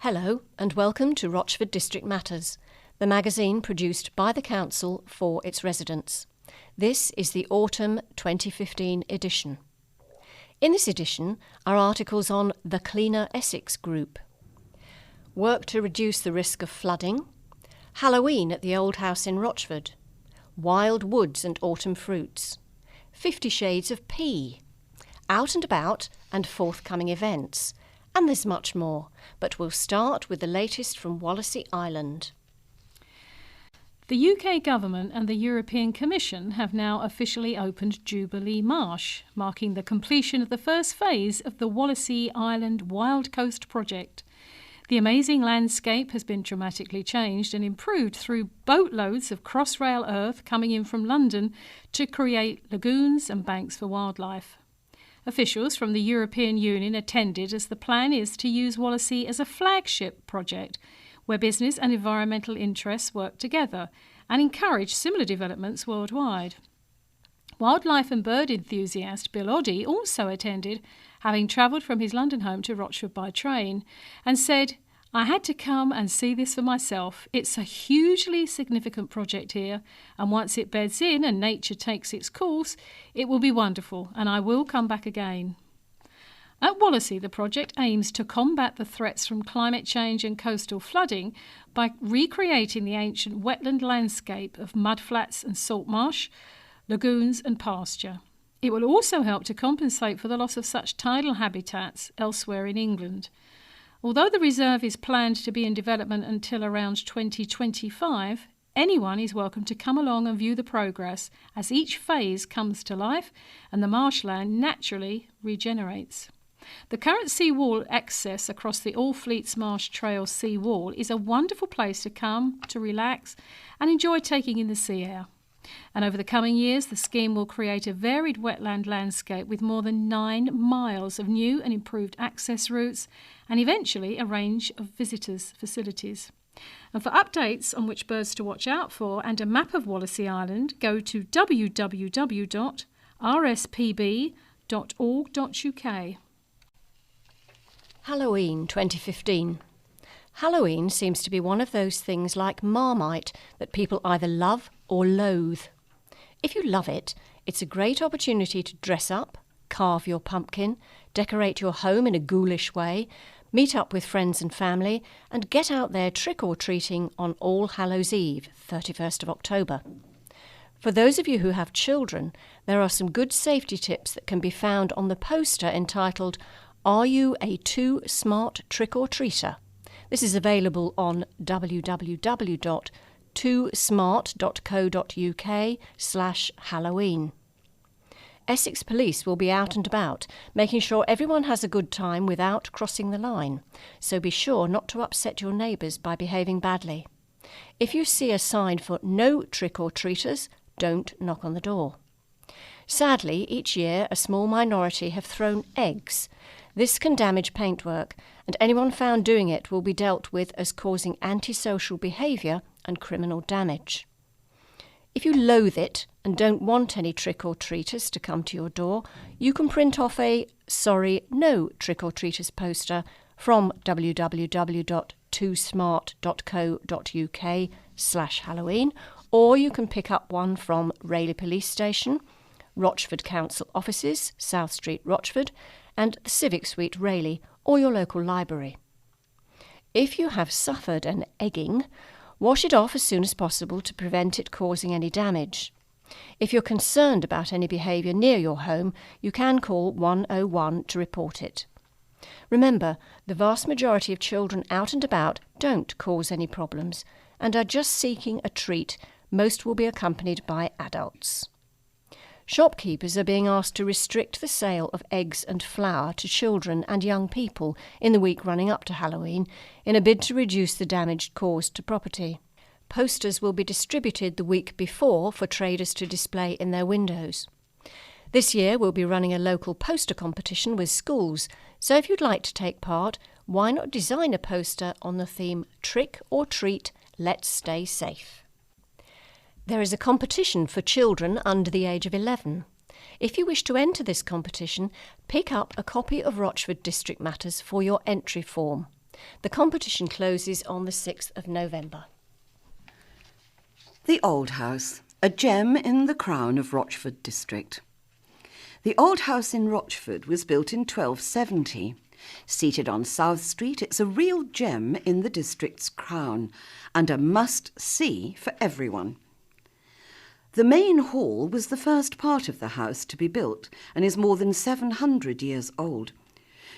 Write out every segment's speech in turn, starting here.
Hello and welcome to Rochford District Matters, the magazine produced by the Council for its residents. This is the Autumn 2015 edition. In this edition are articles on the Cleaner Essex Group, work to reduce the risk of flooding, Halloween at the Old House in Rochford, wild woods and autumn fruits, 50 Shades of Pea, out and about and forthcoming events, and there's much more, but we'll start with the latest from Wallasey Island. The UK Government and the European Commission have now officially opened Jubilee Marsh, marking the completion of the first phase of the Wallasey Island Wild Coast project. The amazing landscape has been dramatically changed and improved through boatloads of cross-rail earth coming in from London to create lagoons and banks for wildlife. Officials from the European Union attended as the plan is to use Wallasey as a flagship project where business and environmental interests work together and encourage similar developments worldwide. Wildlife and bird enthusiast Bill Oddie also attended, having travelled from his London home to Rochford by train, and said, "I had to come and see this for myself. It's a hugely significant project here, and once it beds in and nature takes its course, it will be wonderful, and I will come back again." At Wallasey, the project aims to combat the threats from climate change and coastal flooding by recreating the ancient wetland landscape of mudflats and salt marsh, lagoons and pasture. It will also help to compensate for the loss of such tidal habitats elsewhere in England. Although the reserve is planned to be in development until around 2025, anyone is welcome to come along and view the progress as each phase comes to life and the marshland naturally regenerates. The current seawall access across the All Fleets Marsh Trail seawall is a wonderful place to come, to relax and enjoy taking in the sea air. And over the coming years, the scheme will create a varied wetland landscape with more than 9 miles of new and improved access routes and eventually a range of visitors' facilities. And for updates on which birds to watch out for and a map of Wallasey Island, go to www.rspb.org.uk. Halloween 2015. Halloween seems to be one of those things like Marmite that people either love or loathe. If you love it, it's a great opportunity to dress up, carve your pumpkin, decorate your home in a ghoulish way, meet up with friends and family, and get out there trick-or-treating on All Hallows Eve, 31st of October. For those of you who have children, there are some good safety tips that can be found on the poster entitled, "Are You a Too Smart Trick-or-Treater?" This is available on www.toosmart.co.uk/Halloween. Essex Police will be out and about, making sure everyone has a good time without crossing the line, so be sure not to upset your neighbours by behaving badly. If you see a sign for no trick-or-treaters, don't knock on the door. Sadly, each year a small minority have thrown eggs. This can damage paintwork, and anyone found doing it will be dealt with as causing antisocial behaviour and criminal damage. If you loathe it and don't want any trick-or-treaters to come to your door, you can print off a "Sorry, no trick-or-treaters" poster from www.toosmart.co.uk/Halloween, or you can pick up one from Rayleigh Police Station, Rochford Council Offices, South Street, Rochford, and the Civic Suite, Rayleigh, or your local library. If you have suffered an egging, wash it off as soon as possible to prevent it causing any damage. If you're concerned about any behaviour near your home, you can call 101 to report it. Remember, the vast majority of children out and about don't cause any problems and are just seeking a treat. Most will be accompanied by adults. Shopkeepers are being asked to restrict the sale of eggs and flour to children and young people in the week running up to Halloween in a bid to reduce the damage caused to property. Posters will be distributed the week before for traders to display in their windows. This year we'll be running a local poster competition with schools, so if you'd like to take part, why not design a poster on the theme "Trick or Treat, Let's Stay Safe." There is a competition for children under the age of 11. If you wish to enter this competition, pick up a copy of Rochford District Matters for your entry form. The competition closes on the 6th of November. The Old House, a gem in the crown of Rochford District. The Old House in Rochford was built in 1270. Seated on South Street, it's a real gem in the district's crown and a must-see for everyone. The main hall was the first part of the house to be built and is more than 700 years old.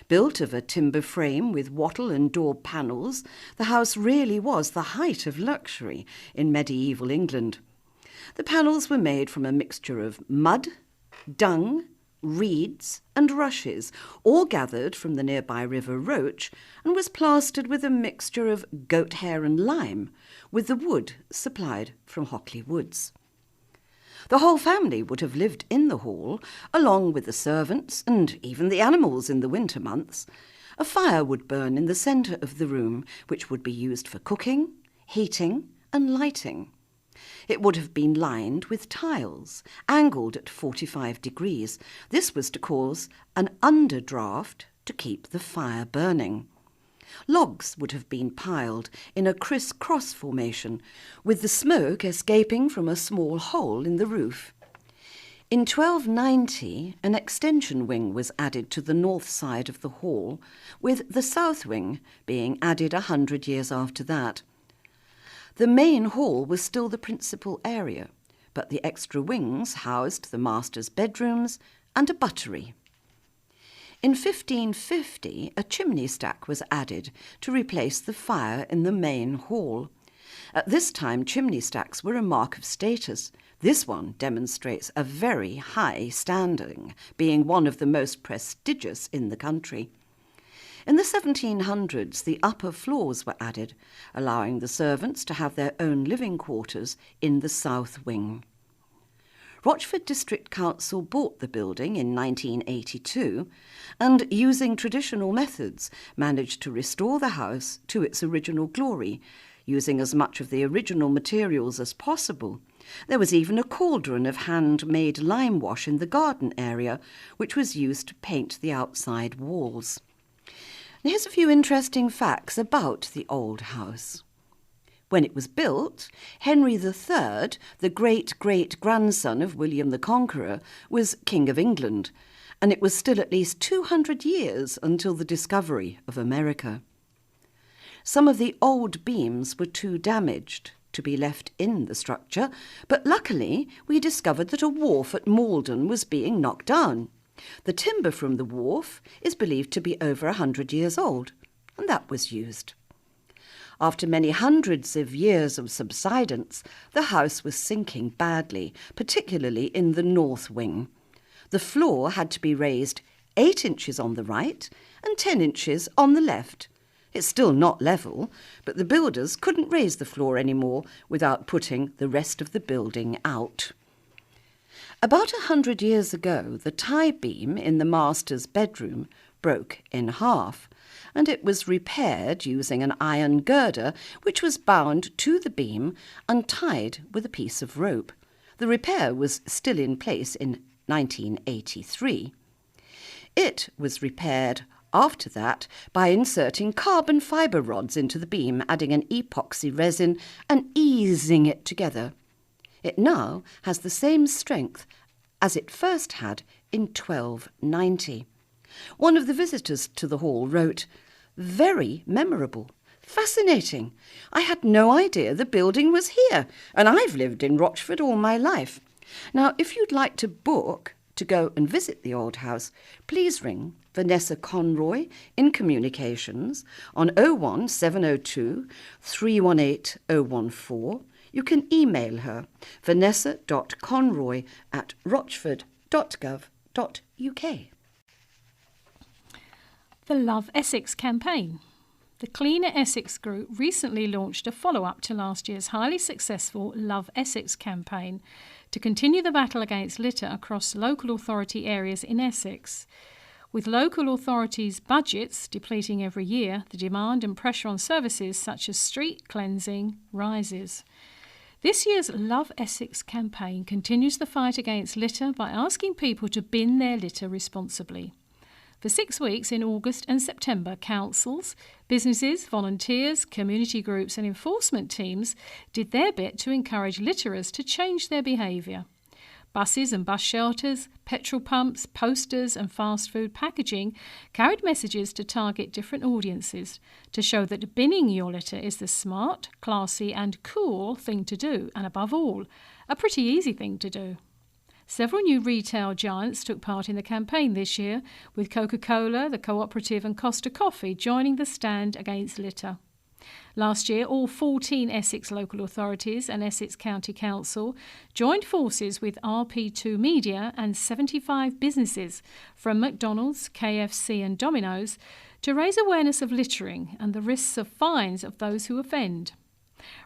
Built of a timber frame with wattle and door panels, the house really was the height of luxury in medieval England. The panels were made from a mixture of mud, dung, reeds and rushes, all gathered from the nearby river Roch, and was plastered with a mixture of goat hair and lime, with the wood supplied from Hockley Woods. The whole family would have lived in the hall, along with the servants and even the animals in the winter months. A fire would burn in the centre of the room, which would be used for cooking, heating and lighting. It would have been lined with tiles, angled at 45 degrees. This was to cause an underdraft to keep the fire burning. Logs would have been piled in a criss-cross formation, with the smoke escaping from a small hole in the roof. In 1290, an extension wing was added to the north side of the hall, with the south wing being added 100 years after that. The main hall was still the principal area, but the extra wings housed the master's bedrooms and a buttery. In 1550, a chimney stack was added to replace the fire in the main hall. At this time, chimney stacks were a mark of status. This one demonstrates a very high standing, being one of the most prestigious in the country. In the 1700s, the upper floors were added, allowing the servants to have their own living quarters in the south wing. Rochford District Council bought the building in 1982 and, using traditional methods, managed to restore the house to its original glory, using as much of the original materials as possible. There was even a cauldron of handmade lime wash in the garden area, which was used to paint the outside walls. Here's a few interesting facts about the old house. When it was built, Henry III, the great-great-grandson of William the Conqueror, was King of England, and it was still at least 200 years until the discovery of America. Some of the old beams were too damaged to be left in the structure, but luckily we discovered that a wharf at Malden was being knocked down. The timber from the wharf is believed to be over 100 years old, and that was used. After many hundreds of years of subsidence, the house was sinking badly, particularly in the north wing. The floor had to be raised 8 inches on the right and 10 inches on the left. It's still not level, but the builders couldn't raise the floor anymore without putting the rest of the building out. About 100 years ago, the tie beam in the master's bedroom broke in half, and it was repaired using an iron girder which was bound to the beam and tied with a piece of rope. The repair was still in place in 1983. It was repaired after that by inserting carbon fibre rods into the beam, adding an epoxy resin and easing it together. It now has the same strength as it first had in 1290. One of the visitors to the hall wrote, "Very memorable, fascinating. I had no idea the building was here, and I've lived in Rochford all my life." Now, if you'd like to book to go and visit the old house, please ring Vanessa Conroy in Communications on 01702 318 014. You can email her, vanessa.conroy@rochford.gov.uk. The Love Essex campaign. The Cleaner Essex Group recently launched a follow-up to last year's highly successful Love Essex campaign to continue the battle against litter across local authority areas in Essex. With local authorities' budgets depleting every year, the demand and pressure on services such as street cleansing rises. This year's Love Essex campaign continues the fight against litter by asking people to bin their litter responsibly. For 6 weeks in August and September, councils, businesses, volunteers, community groups and enforcement teams did their bit to encourage litterers to change their behaviour. Buses and bus shelters, petrol pumps, posters and fast food packaging carried messages to target different audiences to show that binning your litter is the smart, classy and cool thing to do, and above all, a pretty easy thing to do. Several new retail giants took part in the campaign this year, with Coca-Cola, the Cooperative and Costa Coffee joining the stand against litter. Last year, all 14 Essex local authorities and Essex County Council joined forces with RP2 Media and 75 businesses from McDonald's, KFC and Domino's to raise awareness of littering and the risks of fines of those who offend.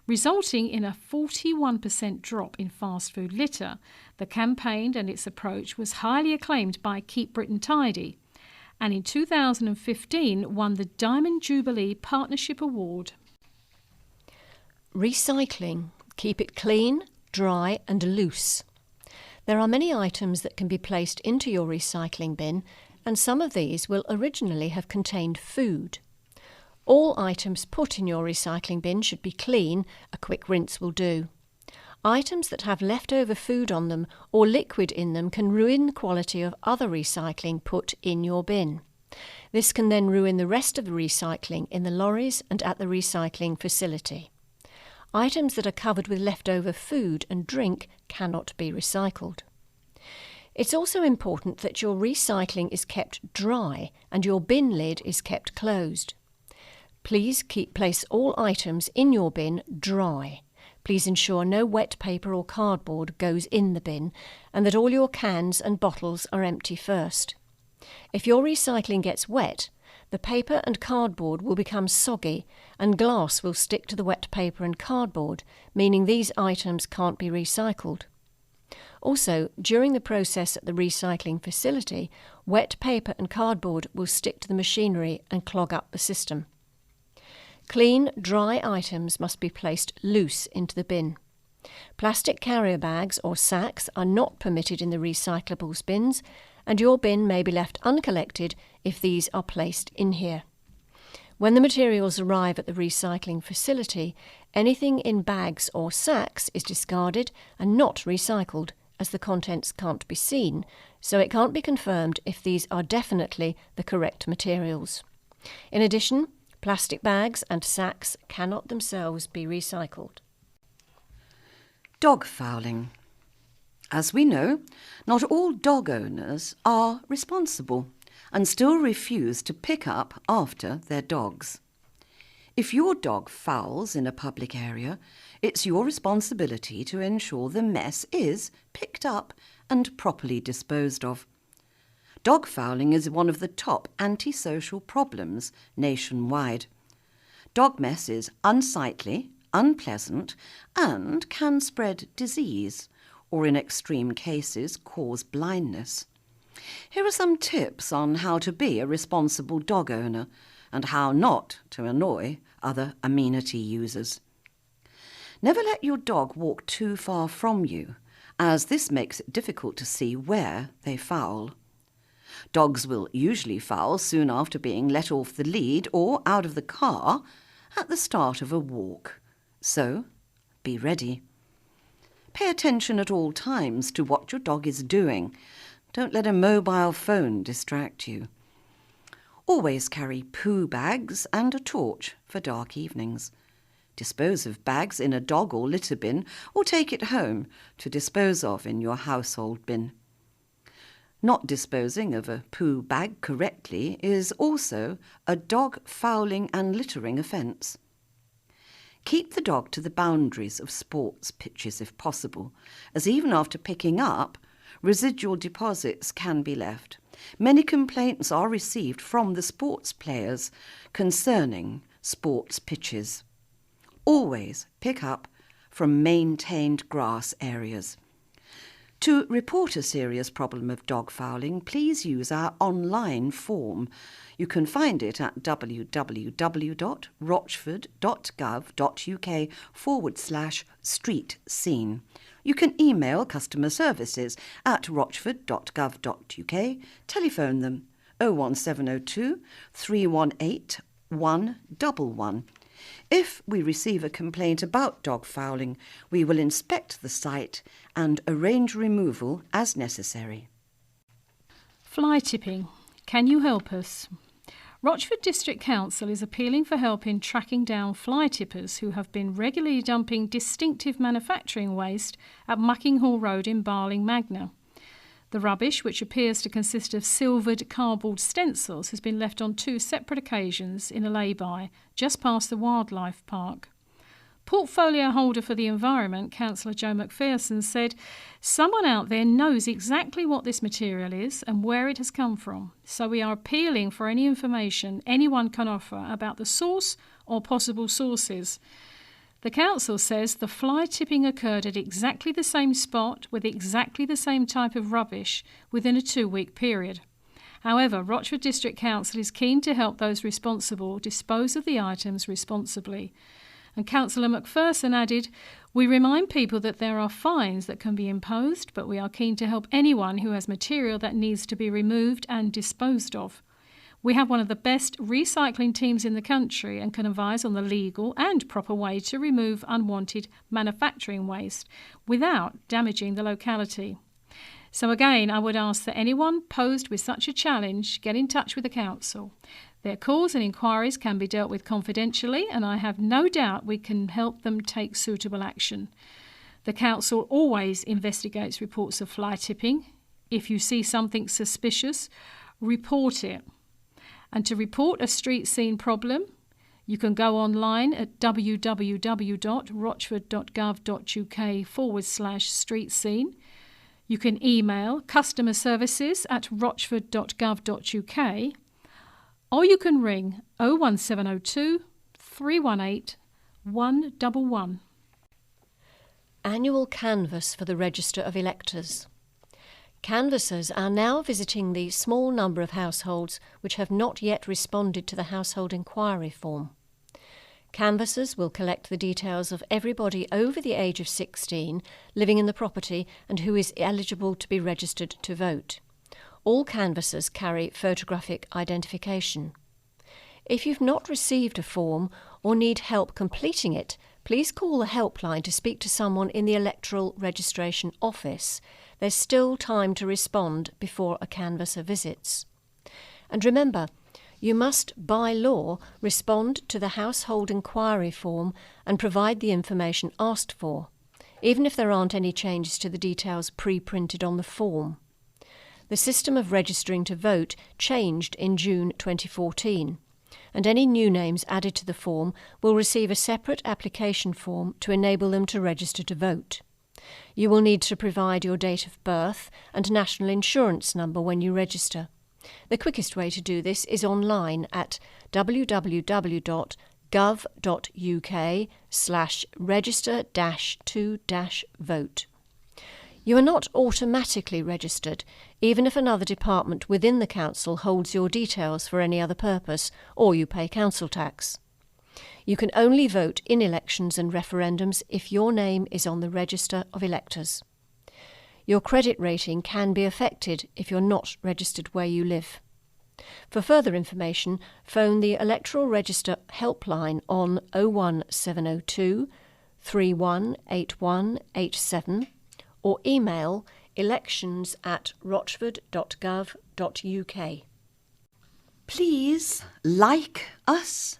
Resulting in a 41% drop in fast food litter, the campaign and its approach was highly acclaimed by Keep Britain Tidy, and in 2015 won the Diamond Jubilee Partnership Award. Recycling. Keep it clean, dry and loose. There are many items that can be placed into your recycling bin, and some of these will originally have contained food. All items put in your recycling bin should be clean. A quick rinse will do. Items that have leftover food on them or liquid in them can ruin the quality of other recycling put in your bin. This can then ruin the rest of the recycling in the lorries and at the recycling facility. Items that are covered with leftover food and drink cannot be recycled. It's also important that your recycling is kept dry and your bin lid is kept closed. Please place all items in your bin dry. Please ensure no wet paper or cardboard goes in the bin and that all your cans and bottles are empty first. If your recycling gets wet, the paper and cardboard will become soggy and glass will stick to the wet paper and cardboard, meaning these items can't be recycled. Also, during the process at the recycling facility, wet paper and cardboard will stick to the machinery and clog up the system. Clean, dry items must be placed loose into the bin. Plastic carrier bags or sacks are not permitted in the recyclables bins, and your bin may be left uncollected if these are placed in here. When the materials arrive at the recycling facility, anything in bags or sacks is discarded and not recycled, as the contents can't be seen, so it can't be confirmed if these are definitely the correct materials. In addition, plastic bags and sacks cannot themselves be recycled. Dog fouling. As we know, not all dog owners are responsible and still refuse to pick up after their dogs. If your dog fouls in a public area, it's your responsibility to ensure the mess is picked up and properly disposed of. Dog fouling is one of the top antisocial problems nationwide. Dog mess is unsightly, unpleasant, and can spread disease, or in extreme cases cause blindness. Here are some tips on how to be a responsible dog owner and how not to annoy other amenity users. Never let your dog walk too far from you, as this makes it difficult to see where they foul. Dogs will usually foul soon after being let off the lead or out of the car at the start of a walk. So, be ready. Pay attention at all times to what your dog is doing. Don't let a mobile phone distract you. Always carry poo bags and a torch for dark evenings. Dispose of bags in a dog or litter bin or take it home to dispose of in your household bin. Not disposing of a poo bag correctly is also a dog fouling and littering offence. Keep the dog to the boundaries of sports pitches if possible, as even after picking up, residual deposits can be left. Many complaints are received from the sports players concerning sports pitches. Always pick up from maintained grass areas. To report a serious problem of dog fouling, please use our online form. You can find it at www.rochford.gov.uk/street scene. You can email customer services at rochford.gov.uk, telephone them 01702 318 111. If we receive a complaint about dog fouling, we will inspect the site and arrange removal as necessary. Fly tipping. Can you help us? Rochford District Council is appealing for help in tracking down fly tippers who have been regularly dumping distinctive manufacturing waste at Muckinghall Road in Barling Magna. The rubbish, which appears to consist of silvered cardboard stencils, has been left on 2 separate occasions in a lay-by just past the wildlife park. Portfolio holder for the environment, Councillor Joe McPherson, said, "Someone out there knows exactly what this material is and where it has come from, so we are appealing for any information anyone can offer about the source or possible sources." The council says the fly tipping occurred at exactly the same spot with exactly the same type of rubbish within a 2-week period. However, Rochford District Council is keen to help those responsible dispose of the items responsibly. And Councillor McPherson added, "We remind people that there are fines that can be imposed, but we are keen to help anyone who has material that needs to be removed and disposed of. We have one of the best recycling teams in the country and can advise on the legal and proper way to remove unwanted manufacturing waste without damaging the locality." So again, I would ask that anyone posed with such a challenge get in touch with the council. Their calls and inquiries can be dealt with confidentially, and I have no doubt we can help them take suitable action. The council always investigates reports of fly tipping. If you see something suspicious, report it. And to report a street scene problem, you can go online at www.rochford.gov.uk/street scene. You can email customerservices@rochford.gov.uk, or you can ring 01702 318 111. Annual canvass for the Register of Electors. Canvassers are now visiting the small number of households which have not yet responded to the household inquiry form. Canvassers will collect the details of everybody over the age of 16 living in the property and who is eligible to be registered to vote. All canvassers carry photographic identification. If you've not received a form or need help completing it, please call the helpline to speak to someone in the Electoral Registration Office. There's still time to respond before a canvasser visits. And remember, you must, by law, respond to the household inquiry form and provide the information asked for, even if there aren't any changes to the details pre-printed on the form. The system of registering to vote changed in June 2014, and any new names added to the form will receive a separate application form to enable them to register to vote. You will need to provide your date of birth and national insurance number when you register. The quickest way to do this is online at www.gov.uk/register-to-vote. You are not automatically registered, even if another department within the council holds your details for any other purpose, or you pay council tax. You can only vote in elections and referendums if your name is on the Register of Electors. Your credit rating can be affected if you're not registered where you live. For further information, phone the Electoral Register helpline on 01702 318187 or email elections@rochford.gov.uk. Please like us.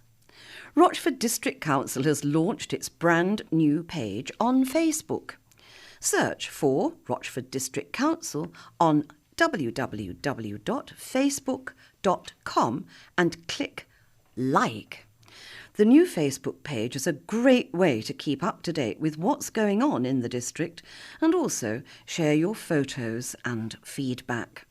Rochford District Council has launched its brand new page on Facebook. Search for Rochford District Council on www.facebook.com and click like. The new Facebook page is a great way to keep up to date with what's going on in the district and also share your photos and feedback.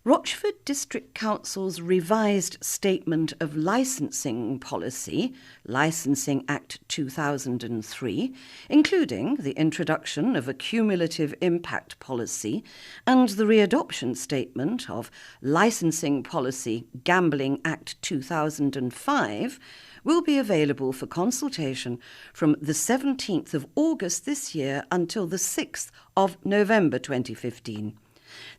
Rochford District Council's revised Statement of Licensing Policy, Licensing Act 2003, including the introduction of a cumulative impact policy and the readoption statement of Licensing Policy Gambling Act 2005, will be available for consultation from the 17th of August this year until the 6th of November 2015.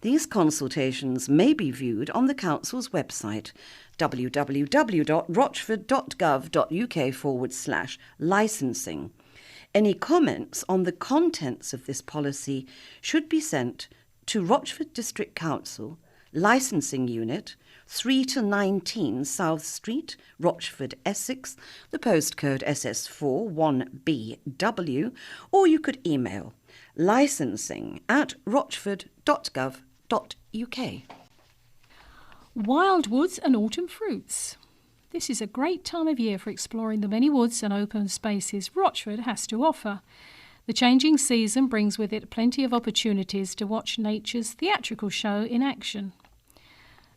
These consultations may be viewed on the Council's website, www.rochford.gov.uk/licensing. Any comments on the contents of this policy should be sent to Rochford District Council, Licensing Unit, 3 to 19 South Street, Rochford, Essex, the postcode SS4 1BW, or you could email licensing@rochford.gov.uk. Wild woods and autumn fruits. This is a great time of year for exploring the many woods and open spaces Rochford has to offer. The changing season brings with it plenty of opportunities to watch nature's theatrical show in action.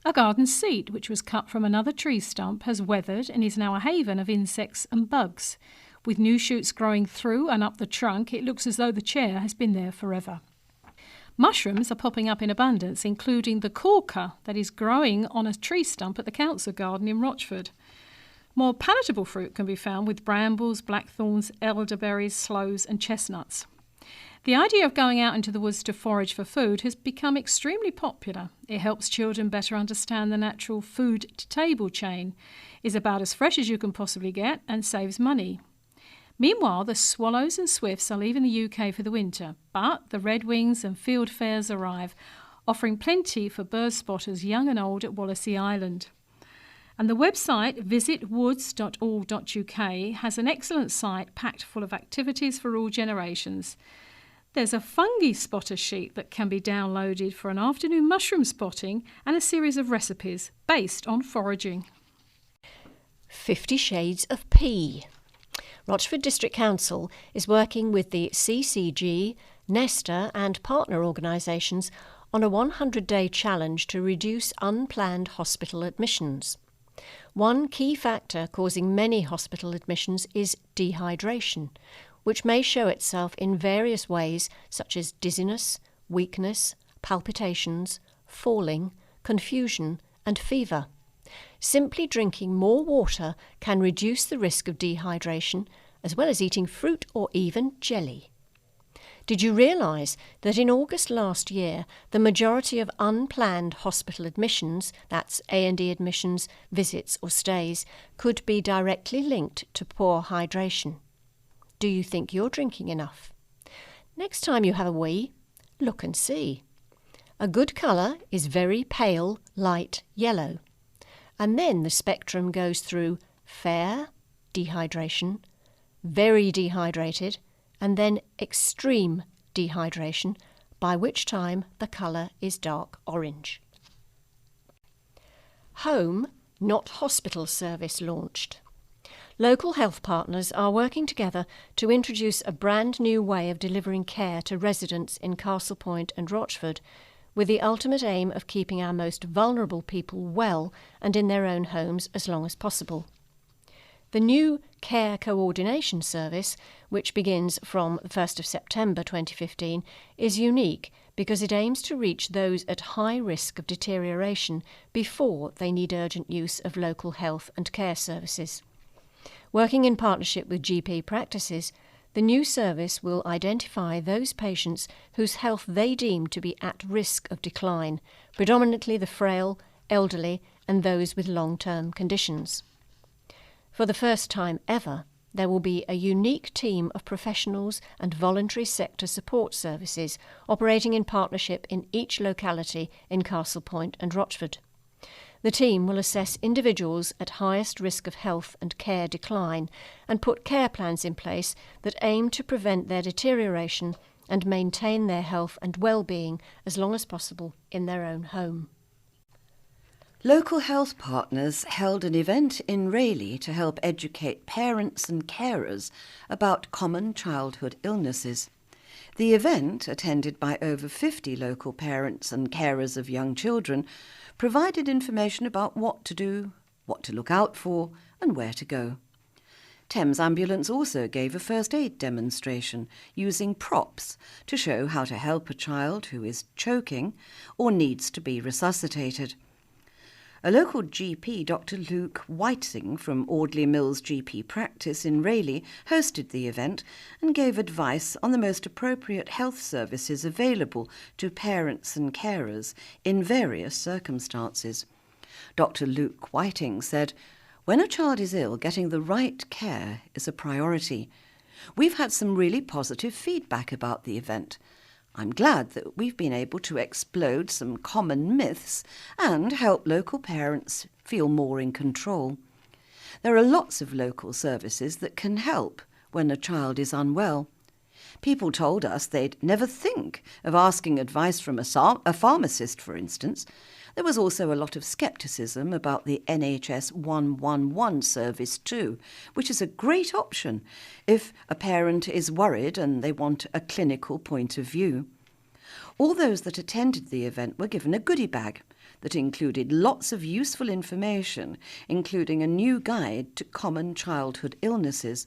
A garden seat, which was cut from another tree stump, has weathered and is now a haven of insects and bugs. With new shoots growing through and up the trunk, it looks as though the chair has been there forever. Mushrooms are popping up in abundance, including the corker that is growing on a tree stump at the council garden in Rochford. More palatable fruit can be found with brambles, blackthorns, elderberries, sloes and chestnuts. The idea of going out into the woods to forage for food has become extremely popular. It helps children better understand the natural food-to-table chain, is about as fresh as you can possibly get, and saves money. Meanwhile, the swallows and swifts are leaving the UK for the winter, but the redwings and fieldfares arrive, offering plenty for bird spotters young and old at Wallasey Island. And the website visitwoods.org.uk has an excellent site packed full of activities for all generations. There's a fungi spotter sheet that can be downloaded for an afternoon mushroom spotting and a series of recipes based on foraging. 50 Shades of Pea. Rochford District Council is working with the CCG, Nesta and partner organisations on a 100-day challenge to reduce unplanned hospital admissions. One key factor causing many hospital admissions is dehydration, which may show itself in various ways such as dizziness, weakness, palpitations, falling, confusion and fever. Simply drinking more water can reduce the risk of dehydration, as well as eating fruit or even jelly. Did you realise that in August last year, the majority of unplanned hospital admissions, that's A&E admissions, visits or stays, could be directly linked to poor hydration? Do you think you're drinking enough? Next time you have a wee, look and see. A good colour is very pale, light yellow. And then the spectrum goes through fair, dehydration, very dehydrated, and then extreme dehydration, by which time the colour is dark orange. Home, not hospital service launched. Local health partners are working together to introduce a brand new way of delivering care to residents in Castle Point and Rochford, with the ultimate aim of keeping our most vulnerable people well and in their own homes as long as possible. The new Care Coordination Service, which begins from the 1st of September 2015, is unique because it aims to reach those at high risk of deterioration before they need urgent use of local health and care services. Working in partnership with GP practices, the new service will identify those patients whose health they deem to be at risk of decline, predominantly the frail, elderly and those with long-term conditions. For the first time ever, there will be a unique team of professionals and voluntary sector support services operating in partnership in each locality in Castle Point and Rochford. The team will assess individuals at highest risk of health and care decline and put care plans in place that aim to prevent their deterioration and maintain their health and well-being as long as possible in their own home. Local health partners held an event in Rayleigh to help educate parents and carers about common childhood illnesses. The event, attended by over 50 local parents and carers of young children, provided information about what to do, what to look out for, and where to go. Thames Ambulance also gave a first aid demonstration using props to show how to help a child who is choking or needs to be resuscitated. A local GP, Dr. Luke Whiting from Audley Mills GP Practice in Rayleigh, hosted the event and gave advice on the most appropriate health services available to parents and carers in various circumstances. Dr. Luke Whiting said, "When a child is ill, getting the right care is a priority. We've had some really positive feedback about the event. I'm glad that we've been able to explode some common myths and help local parents feel more in control. There are lots of local services that can help when a child is unwell. People told us they'd never think of asking advice from a pharmacist, for instance. There was also a lot of scepticism about the NHS 111 service too, which is a great option if a parent is worried and they want a clinical point of view. All those that attended the event were given a goodie bag that included lots of useful information, including a new guide to common childhood illnesses.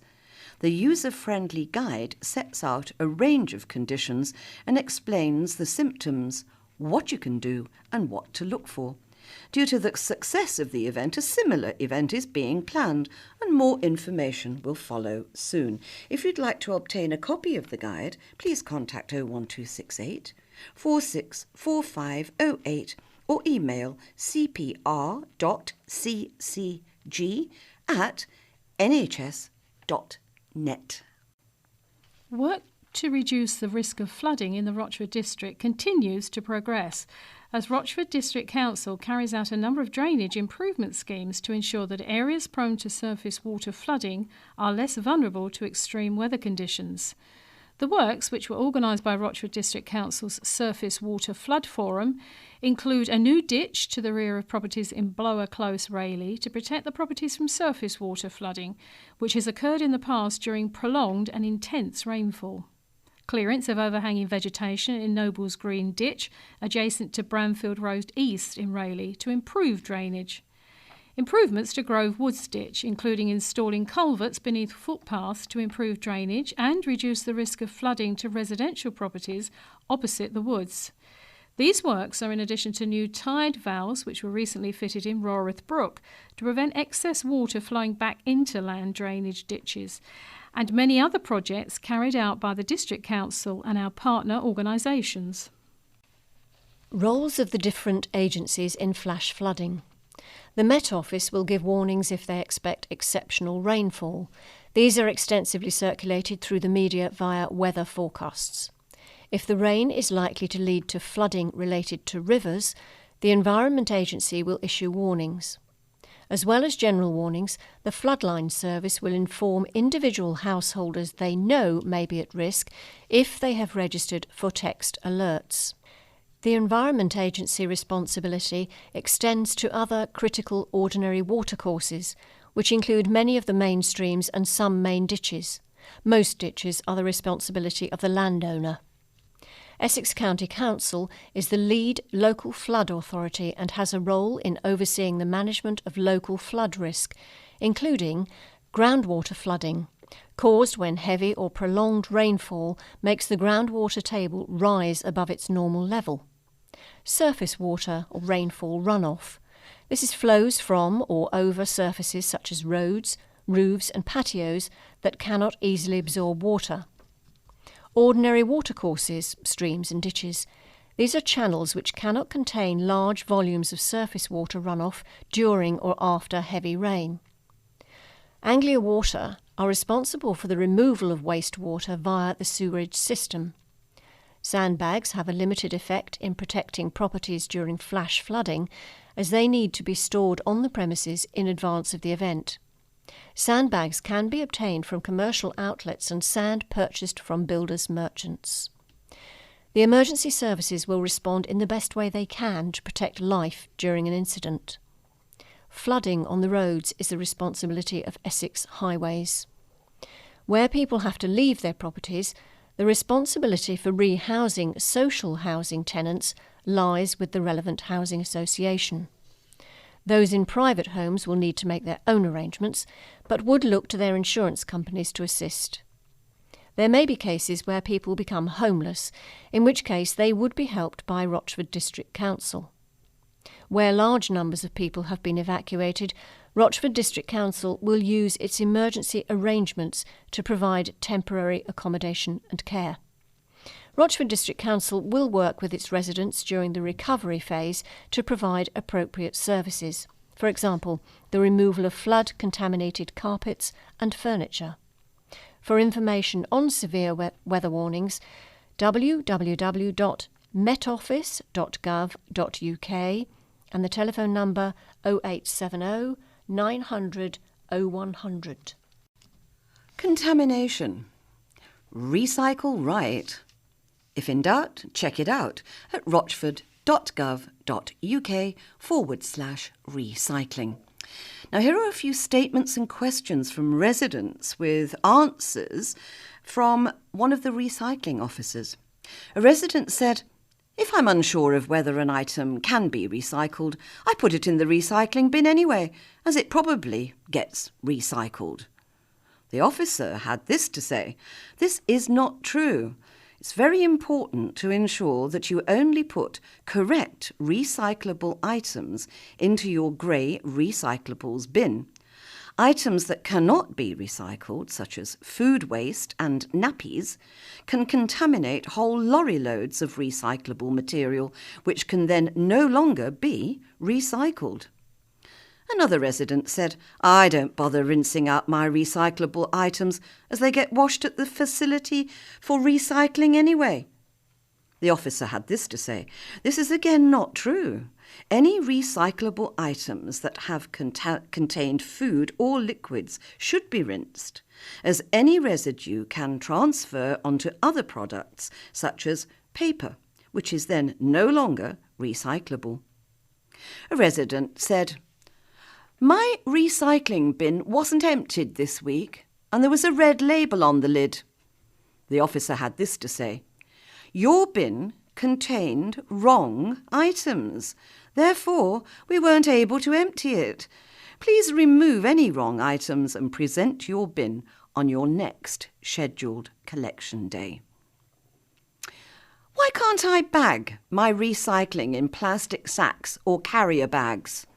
The user-friendly guide sets out a range of conditions and explains the symptoms, what you can do and what to look for. Due to the success of the event, a similar event is being planned and more information will follow soon. If you'd like to obtain a copy of the guide, please contact 01268 464508 or email cpr.ccg@nhs.net. Work to reduce the risk of flooding in the Rochford District continues to progress, as Rochford District Council carries out a number of drainage improvement schemes to ensure that areas prone to surface water flooding are less vulnerable to extreme weather conditions. The works, which were organised by Rochford District Council's Surface Water Flood Forum, include a new ditch to the rear of properties in Blower Close, Rayleigh, to protect the properties from surface water flooding, which has occurred in the past during prolonged and intense rainfall. Clearance of overhanging vegetation in Nobles Green Ditch, adjacent to Bramfield Road East in Rayleigh, to improve drainage. Improvements to Grove Woods Ditch, including installing culverts beneath footpaths to improve drainage and reduce the risk of flooding to residential properties opposite the woods. These works are in addition to new tide valves which were recently fitted in Roreth Brook to prevent excess water flowing back into land drainage ditches, and many other projects carried out by the District Council and our partner organisations. Roles of the different agencies in flash flooding. The Met Office will give warnings if they expect exceptional rainfall. These are extensively circulated through the media via weather forecasts. If the rain is likely to lead to flooding related to rivers, the Environment Agency will issue warnings. As well as general warnings, the Floodline Service will inform individual householders they know may be at risk if they have registered for text alerts. The Environment Agency responsibility extends to other critical ordinary watercourses, which include many of the main streams and some main ditches. Most ditches are the responsibility of the landowner. Essex County Council is the lead local flood authority and has a role in overseeing the management of local flood risk, including groundwater flooding, caused when heavy or prolonged rainfall makes the groundwater table rise above its normal level. Surface water or rainfall runoff. This is flows from or over surfaces such as roads, roofs and patios that cannot easily absorb water. Ordinary watercourses, streams and ditches. These are channels which cannot contain large volumes of surface water runoff during or after heavy rain. Anglia Water are responsible for the removal of wastewater via the sewerage system. Sandbags have a limited effect in protecting properties during flash flooding, as they need to be stored on the premises in advance of the event. Sandbags can be obtained from commercial outlets and sand purchased from builders' merchants. The emergency services will respond in the best way they can to protect life during an incident. Flooding on the roads is the responsibility of Essex Highways. Where people have to leave their properties, the responsibility for rehousing social housing tenants lies with the relevant housing association. Those in private homes will need to make their own arrangements, but would look to their insurance companies to assist. There may be cases where people become homeless, in which case they would be helped by Rochford District Council. Where large numbers of people have been evacuated, Rochford District Council will use its emergency arrangements to provide temporary accommodation and care. Rochford District Council will work with its residents during the recovery phase to provide appropriate services. For example, the removal of flood-contaminated carpets and furniture. For information on severe weather warnings, www.metoffice.gov.uk and the telephone number 0870 900 0100. Contamination. Recycle right. If in doubt, check it out at rochford.gov.uk/recycling. Now, here are a few statements and questions from residents with answers from one of the recycling officers. A resident said, "If I'm unsure of whether an item can be recycled, I put it in the recycling bin anyway, as it probably gets recycled." The officer had this to say, "This is not true. It's very important to ensure that you only put correct recyclable items into your grey recyclables bin. Items that cannot be recycled, such as food waste and nappies, can contaminate whole lorry loads of recyclable material, which can then no longer be recycled." Another resident said, "I don't bother rinsing out my recyclable items as they get washed at the facility for recycling anyway." The officer had this to say, "This is again not true. Any recyclable items that have contained food or liquids should be rinsed, as any residue can transfer onto other products, such as paper, which is then no longer recyclable." A resident said, "My recycling bin wasn't emptied this week, and there was a red label on the lid." The officer had this to say, "Your bin contained wrong items. Therefore, we weren't able to empty it. Please remove any wrong items and present your bin on your next scheduled collection day." "Why can't I bag my recycling in plastic sacks or carrier bags?"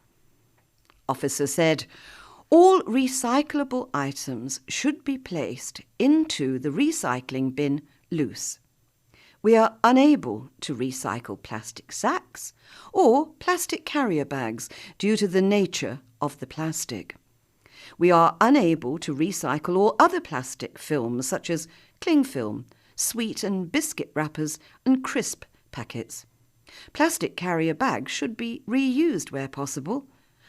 Officer said, "All recyclable items should be placed into the recycling bin loose. We are unable to recycle plastic sacks or plastic carrier bags due to the nature of the plastic. We are unable to recycle all other plastic films such as cling film, sweet and biscuit wrappers and crisp packets. Plastic carrier bags should be reused where possible,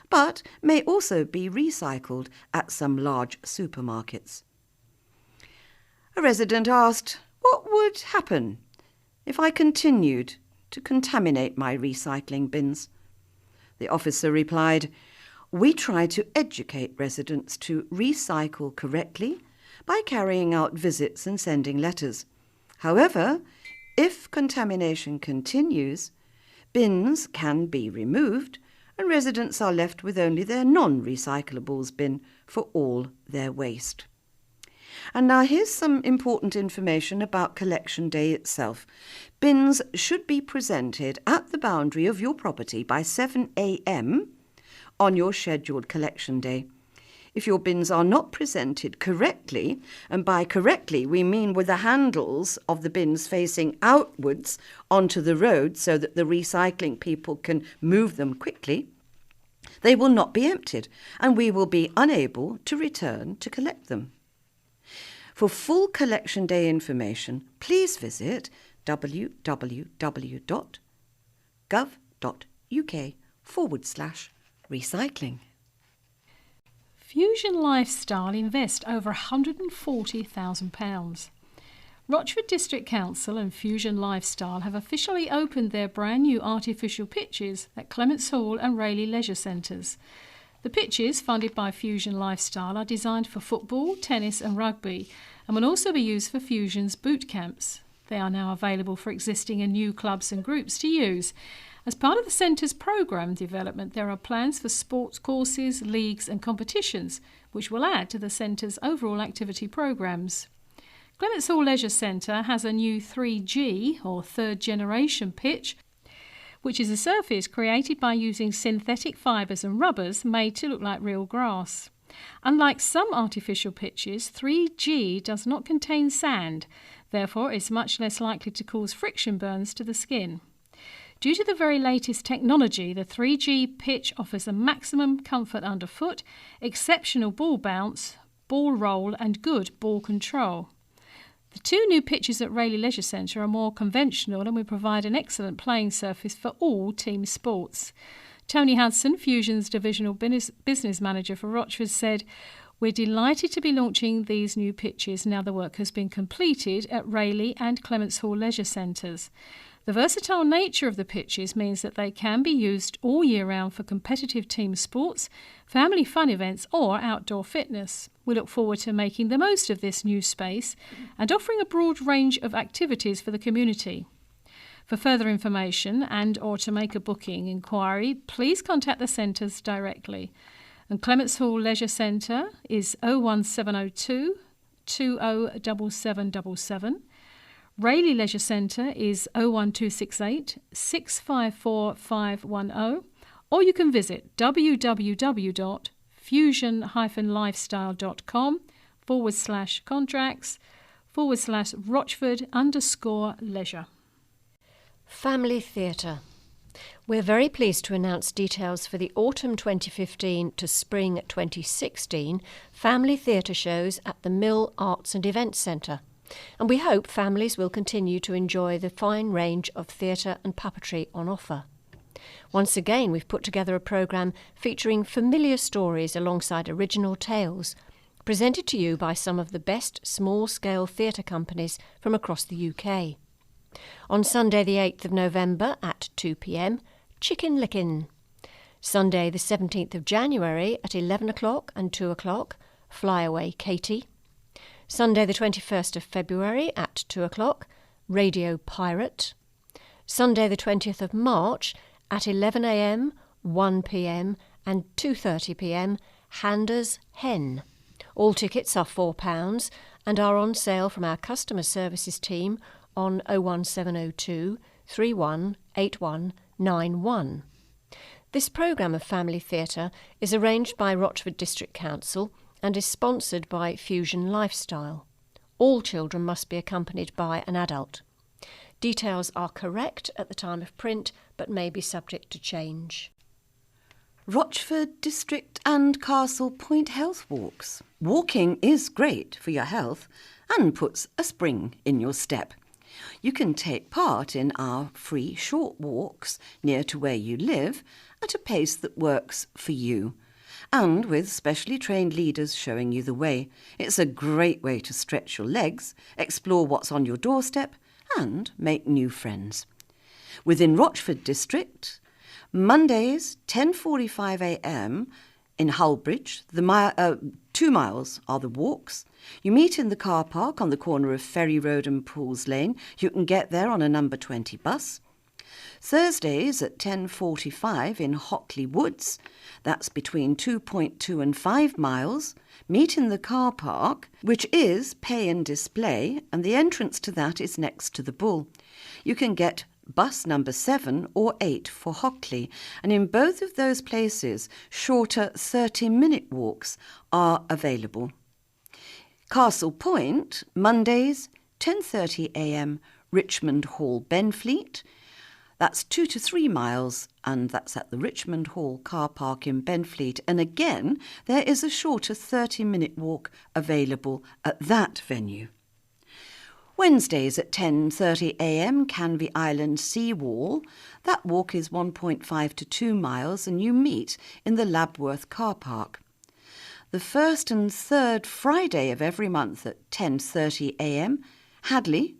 but may also be recycled at some large supermarkets." A resident asked, "What would happen if I continued to contaminate my recycling bins?" The officer replied, "We try to educate residents to recycle correctly by carrying out visits and sending letters. However, if contamination continues, bins can be removed and residents are left with only their non-recyclables bin for all their waste." And now here's some important information about collection day itself. Bins should be presented at the boundary of your property by 7 a.m. on your scheduled collection day. If your bins are not presented correctly, and by correctly we mean with the handles of the bins facing outwards onto the road so that the recycling people can move them quickly, they will not be emptied and we will be unable to return to collect them. For full collection day information, please visit www.gov.uk/recycling. Fusion Lifestyle invest over £140,000. Rochford District Council and Fusion Lifestyle have officially opened their brand new artificial pitches at Clements Hall and Rayleigh leisure centres. The pitches, funded by Fusion Lifestyle, are designed for football, tennis and rugby and will also be used for Fusion's boot camps. They are now available for existing and new clubs and groups to use. As part of the centre's programme development, there are plans for sports courses, leagues and competitions, which will add to the centre's overall activity programmes. Clements Hall Leisure Centre has a new 3G, or third generation pitch, which is a surface created by using synthetic fibres and rubbers made to look like real grass. Unlike some artificial pitches, 3G does not contain sand, therefore it's much less likely to cause friction burns to the skin. Due to the very latest technology, the 3G pitch offers a maximum comfort underfoot, exceptional ball bounce, ball roll and good ball control. The two new pitches at Rayleigh Leisure Centre are more conventional and will provide an excellent playing surface for all team sports. Tony Hudson, Fusion's Divisional Business Manager for Rochford, said, "We're delighted to be launching these new pitches now the work has been completed at Rayleigh and Clements Hall Leisure Centres. The versatile nature of the pitches means that they can be used all year round for competitive team sports, family fun events or outdoor fitness. We look forward to making the most of this new space and offering a broad range of activities for the community. For further information and or to make a booking inquiry, please contact the centres directly. And Clements Hall Leisure Centre is 01702 207777. Rayleigh Leisure Centre is 01268 654 510, or you can visit www.fusion-lifestyle.com/contracts/Rochford_leisure. Family Theatre. We're very pleased to announce details for the autumn 2015 to spring 2016 family theatre shows at the Mill Arts and Events Centre. And we hope families will continue to enjoy the fine range of theatre and puppetry on offer. Once again, we've put together a programme featuring familiar stories alongside original tales, presented to you by some of the best small-scale theatre companies from across the UK. On Sunday the 8th of November at 2 p.m, Chicken Lickin'. Sunday the 17th of January at 11 o'clock and 2 o'clock, Fly Away Katie. Sunday the 21st of February at 2 o'clock, Radio Pirate. Sunday the 20th of March at 11 a.m, 1 p.m. and 2:30 p.m, Handa's Hen. All tickets are £4 and are on sale from our customer services team on 01702 318191. This programme of family theatre is arranged by Rochford District Council and is sponsored by Fusion Lifestyle. All children must be accompanied by an adult. Details are correct at the time of print, but may be subject to change. Rochford District and Castle Point Health Walks. Walking is great for your health and puts a spring in your step. You can take part in our free short walks near to where you live at a pace that works for you, and with specially trained leaders showing you the way. It's a great way to stretch your legs, explore what's on your doorstep and make new friends. Within Rochford District, Mondays 10:45 a.m. in Hullbridge, 2 miles are the walks. You meet in the car park on the corner of Ferry Road and Pools Lane. You can get there on a number 20 bus. Thursdays at 10:45 in Hockley Woods, that's between 2.2 and 5 miles. Meet in the car park, which is pay and display, and the entrance to that is next to the Bull. You can get bus number 7 or 8 for Hockley, and in both of those places, shorter 30-minute walks are available. Castle Point, Mondays, 10:30 a.m, Richmond Hall, Benfleet. That's 2 to 3 miles, and that's at the Richmond Hall car park in Benfleet. And again, there is a shorter 30-minute walk available at that venue. Wednesdays at 10:30 a.m, Canvey Island Seawall. That walk is 1.5 to 2 miles, and you meet in the Labworth car park. The first and third Friday of every month at 10:30 a.m, Hadley.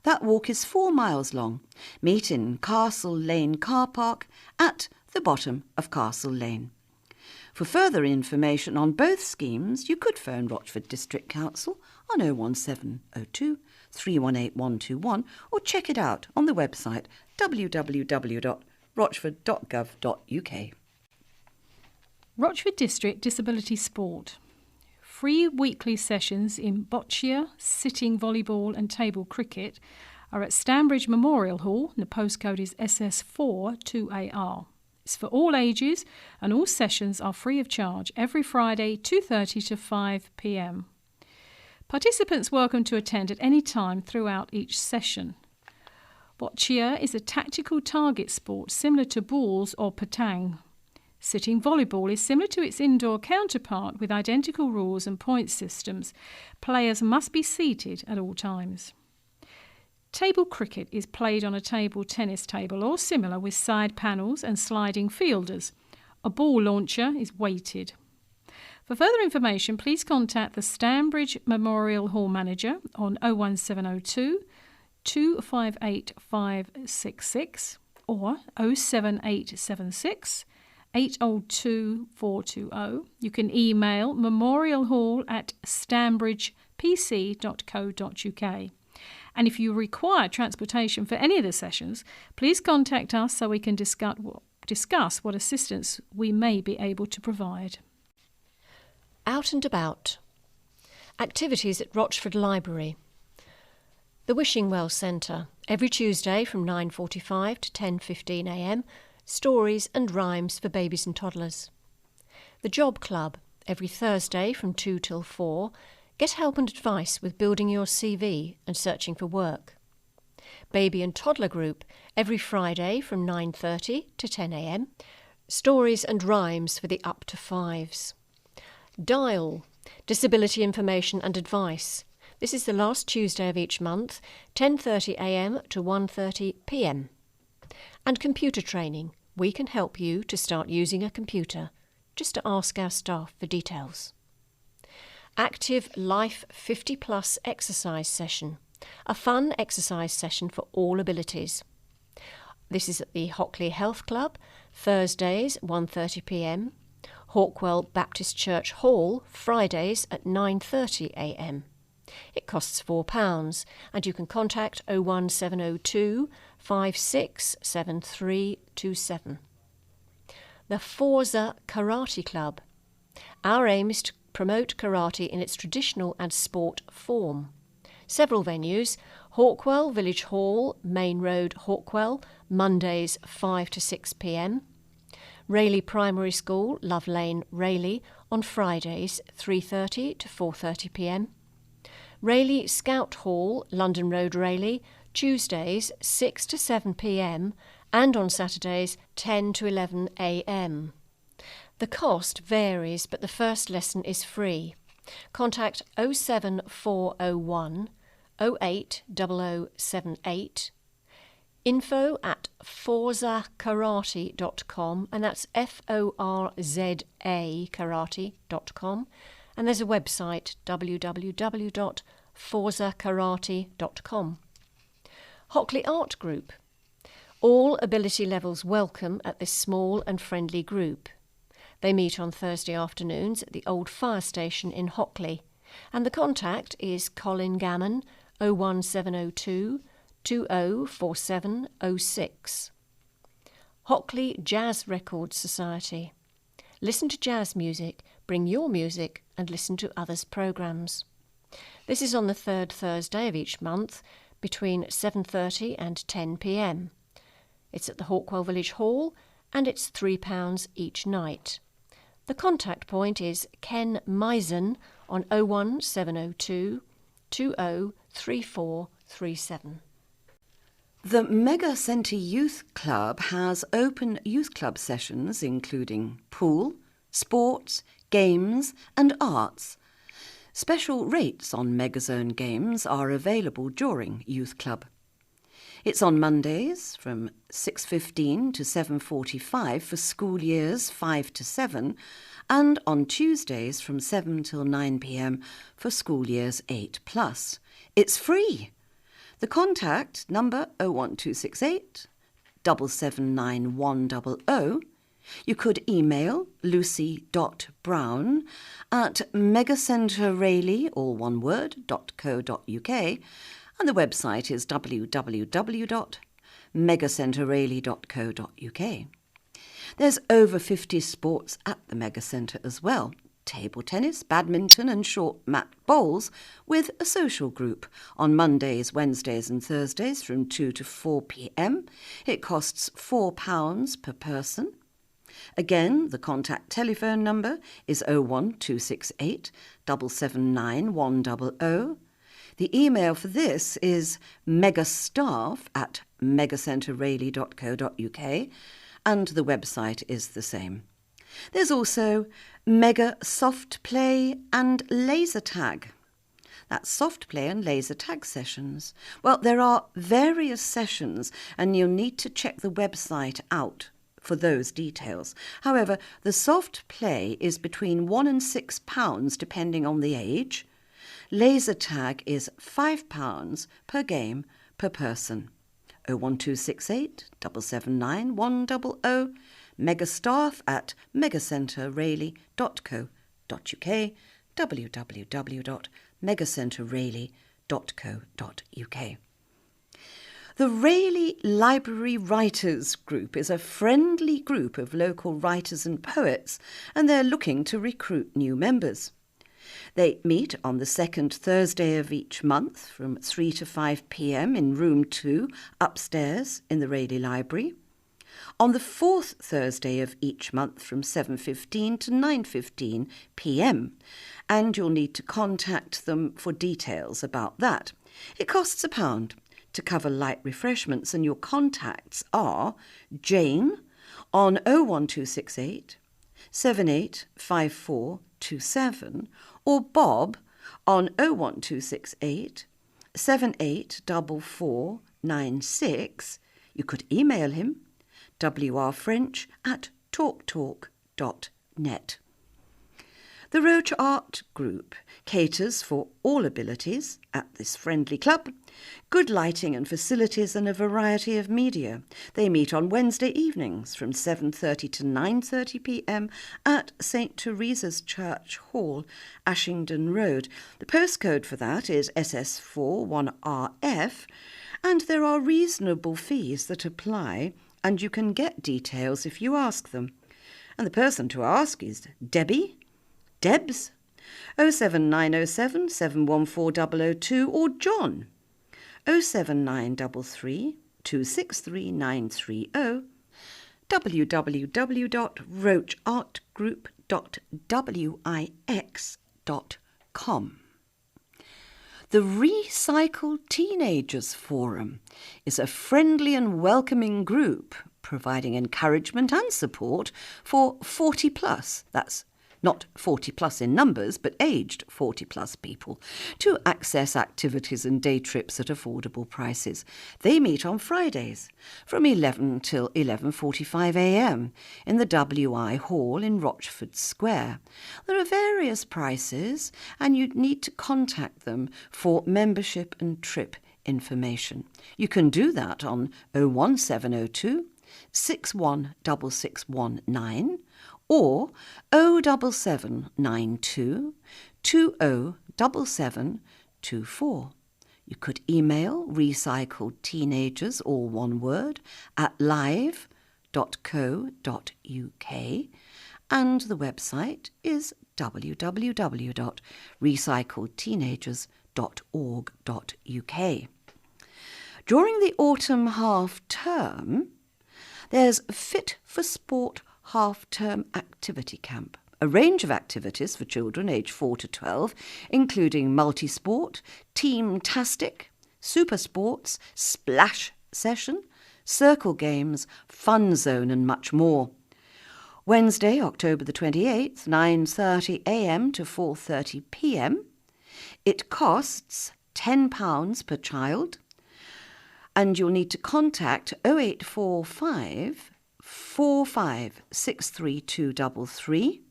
That walk is 4 miles long. Meet in Castle Lane car park at the bottom of Castle Lane. For further information on both schemes, you could phone Rochford District Council on 01702 318121 or check it out on the website www.rochford.gov.uk. Rochford District Disability Sport. Free weekly sessions in boccia, sitting volleyball and table cricket are at Stanbridge Memorial Hall, and the postcode is SS4 2AR. It's for all ages, and all sessions are free of charge every Friday, 2:30 to 5 p.m. Participants welcome to attend at any time throughout each session. Boccia is a tactical target sport similar to balls or patang. Sitting volleyball is similar to its indoor counterpart with identical rules and point systems. Players must be seated at all times. Table cricket is played on a table tennis table or similar with side panels and sliding fielders. A ball launcher is weighted. For further information, please contact the Stanbridge Memorial Hall manager on 01702 258 566 or 07876 802 420. You can email memorialhall@stanbridgepc.co.uk. And if you require transportation for any of the sessions, please contact us so we can discuss what assistance we may be able to provide. Out and about. Activities at Rochford Library. The Wishing Well Centre, every Tuesday from 9:45 to 10:15 a.m, stories and rhymes for babies and toddlers. The Job Club, every Thursday from 2 till 4, get help and advice with building your CV and searching for work. Baby and Toddler Group, every Friday from 9:30 to 10 a.m, stories and rhymes for the up to 5s. Dial, disability information and advice. This is the last Tuesday of each month, 10:30 a.m. to 1:30 p.m. And computer training. We can help you to start using a computer. Just to ask our staff for details. Active Life 50 Plus exercise session. A fun exercise session for all abilities. This is at the Hockley Health Club, Thursdays 1:30 p.m. Hawkwell Baptist Church Hall, Fridays at 9:30 a.m. It costs £4 and you can contact 01702 567327. The Forza Karate Club. Our aim is to promote karate in its traditional and sport form. Several venues: Hawkwell Village Hall, Main Road, Hawkwell, Mondays 5 to 6 p.m. Rayleigh Primary School, Love Lane, Rayleigh, on Fridays 3:30 to 4:30 p.m. Rayleigh Scout Hall, London Road, Rayleigh, Tuesdays 6 to 7 p.m. and on Saturdays 10 to 11 a.m. The cost varies, but the first lesson is free. Contact 07401 080078, info@forzakarate.com, and that's FORZA karate.com, and there's a website, www.forzakarate.com. Hockley Art Group. All ability levels welcome at this small and friendly group. They meet on Thursday afternoons at the old fire station in Hockley, and the contact is Colin Gammon, 01702 204706. Hockley Jazz Records Society. Listen to jazz music, bring your music and listen to others' programmes. This is on the third Thursday of each month between 7:30 and 10 p.m. It's at the Hawkwell Village Hall and it's £3 each night. The contact point is Ken Misen on 01702 203437. The Mega Centre Youth Club has open youth club sessions including pool, sports, games and arts. Special rates on Megazone games are available during Youth Club. It's on Mondays from 6:15 to 7:45 for school years 5 to 7 and on Tuesdays from 7 till 9 p.m. for school years 8+. It's free. The contact number 01268 779100. You could email lucy.brown@megacenterrayleigh, all one word, .co.uk, and the website is www.megacenterrayleigh.co.uk. There's over 50 sports at the Mega Centre as well. table tennis, badminton and short mat bowls with a social group on Mondays, Wednesdays and Thursdays from 2 to 4 p.m. It costs £4 per person. Again, the contact telephone number is 01268 779 100. The email for this is megastaff@megacentrerayleigh.co.uk, and the website is the same. There's also Mega Soft Play and Laser Tag. That's soft play and laser tag sessions. Well, there are various sessions and you'll need to check the website out for those details. However, the soft play is between £1 and £6 depending on the age. Laser tag is £5 per game per person. 01268 779 100, megastaff@megacentrerayleigh.co.uk, www.megacentrerayleigh.co.uk. The Rayleigh Library Writers Group is a friendly group of local writers and poets, and they're looking to recruit new members. They meet on the second Thursday of each month from 3 to 5 p.m. in room 2 upstairs in the Rayleigh Library. On the fourth Thursday of each month from 7:15 to 9:15 p.m. and you'll need to contact them for details about that. It costs £1 to cover light refreshments, and your contacts are Jane on 01268 785427 or Bob on 01268 784496. You could email him wrfrench@talktalk.net. The Roach Art Group caters for all abilities at this friendly club, good lighting and facilities and a variety of media. They meet on Wednesday evenings from 7:30 to 9:30 p.m. at St Teresa's Church Hall, Ashington Road. The postcode for that is SS41RF, and there are reasonable fees that apply, and you can get details if you ask them. And the person to ask is Debs, 07907 714 002, or John, 07933 263 930, www.roachartgroup.wix.com. The Recycle Teenagers Forum is a friendly and welcoming group providing encouragement and support for 40 plus, that's not 40 plus in numbers, but aged 40 plus people, to access activities and day trips at affordable prices. They meet on Fridays from 11 till 11:45 a.m. in the WI Hall in Rochford Square. There are various prices, and you'd need to contact them for membership and trip information. You can do that on 01702 616619 or 07792 207724. You could email Recycled Teenagers, all one word, at live.co.uk, and the website is www.recycledteenagers.org.uk. During the autumn half-term, there's Fit for Sport half-term activity camp, a range of activities for children aged 4 to 12, including multi-sport, team-tastic, super sports, splash session, circle games, fun zone and much more. Wednesday, October the 28th, 9:30 a.m. to 4:30 p.m. It costs £10 per child, and you'll need to contact 0845 4563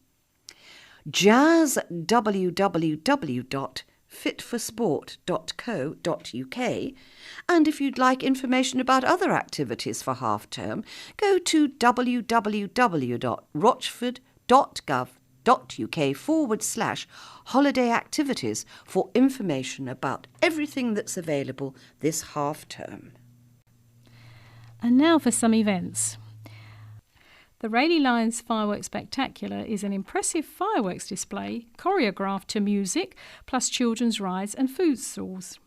Jazz www.fitforsport.co.uk, and if you'd like information about other activities for half term, go to www.rochford.gov.uk/holiday activities for information about everything that's available this half term. And now for some events. The Rayleigh Lions Fireworks Spectacular is an impressive fireworks display choreographed to music, plus children's rides and food stalls.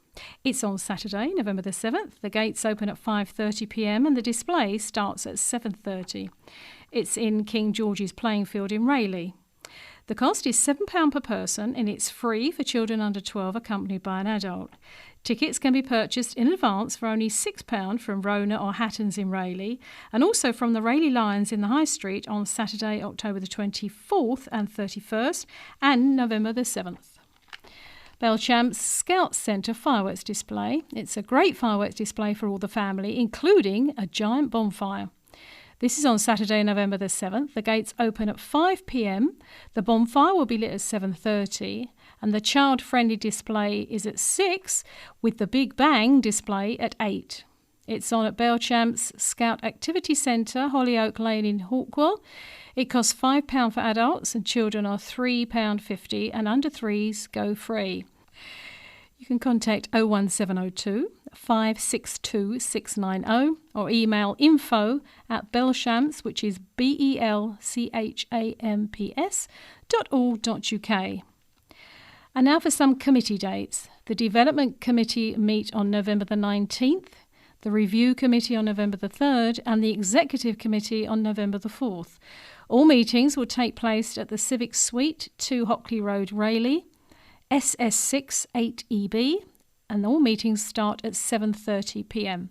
It's on Saturday, November the 7th. The gates open at 5:30pm and the display starts at 7:30. It's in King George's Playing Field in Rayleigh. The cost is £7 per person and it's free for children under 12 accompanied by an adult. Tickets can be purchased in advance for only £6 from Rona or Hatton's in Rayleigh and also from the Rayleigh Lions in the High Street on Saturday, October the 24th and 31st and November the 7th. Belchamp's Scout Centre fireworks display. It's a great fireworks display for all the family, including a giant bonfire. This is on Saturday, November the 7th. The gates open at 5pm. The bonfire will be lit at 7:30 and the child-friendly display is at 6 with the Big Bang display at 8. It's on at Belchamp's Scout Activity Centre, Hollyoak Lane in Hawkwell. It costs £5 for adults and children are £3.50 and under 3s go free. You can contact 01702 562 690 or email info@belchamps, which is belchamps.org.uk. And now for some committee dates. The Development Committee meet on November the 19th, the Review Committee on November the 3rd and the Executive Committee on November the 4th. All meetings will take place at the Civic Suite, 2 Hockley Road, Rayleigh, SS6 8EB, and all meetings start at 7:30pm.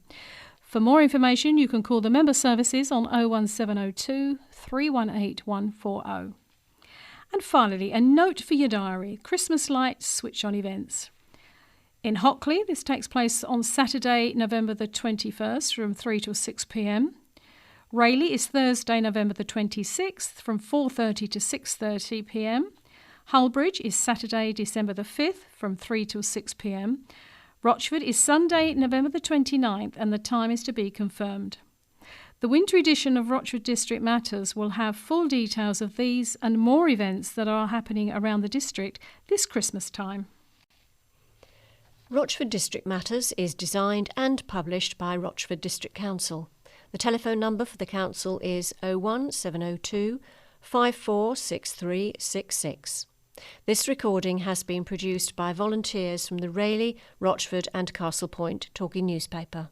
For more information, you can call the member services on 01702 318 140. And finally, a note for your diary: Christmas lights switch on events. In Hockley, this takes place on Saturday, November the 21st from 3 till 6pm. Rayleigh is Thursday, November the 26th from 4:30 to 6:30pm. Hullbridge is Saturday, December the 5th from 3 till 6pm. Rochford is Sunday, November the 29th and the time is to be confirmed. The winter edition of Rochford District Matters will have full details of these and more events that are happening around the district this Christmas time. Rochford District Matters is designed and published by Rochford District Council. The telephone number for the council is 01702 546366. This recording has been produced by volunteers from the Rayleigh, Rochford and Castle Point Talking Newspaper.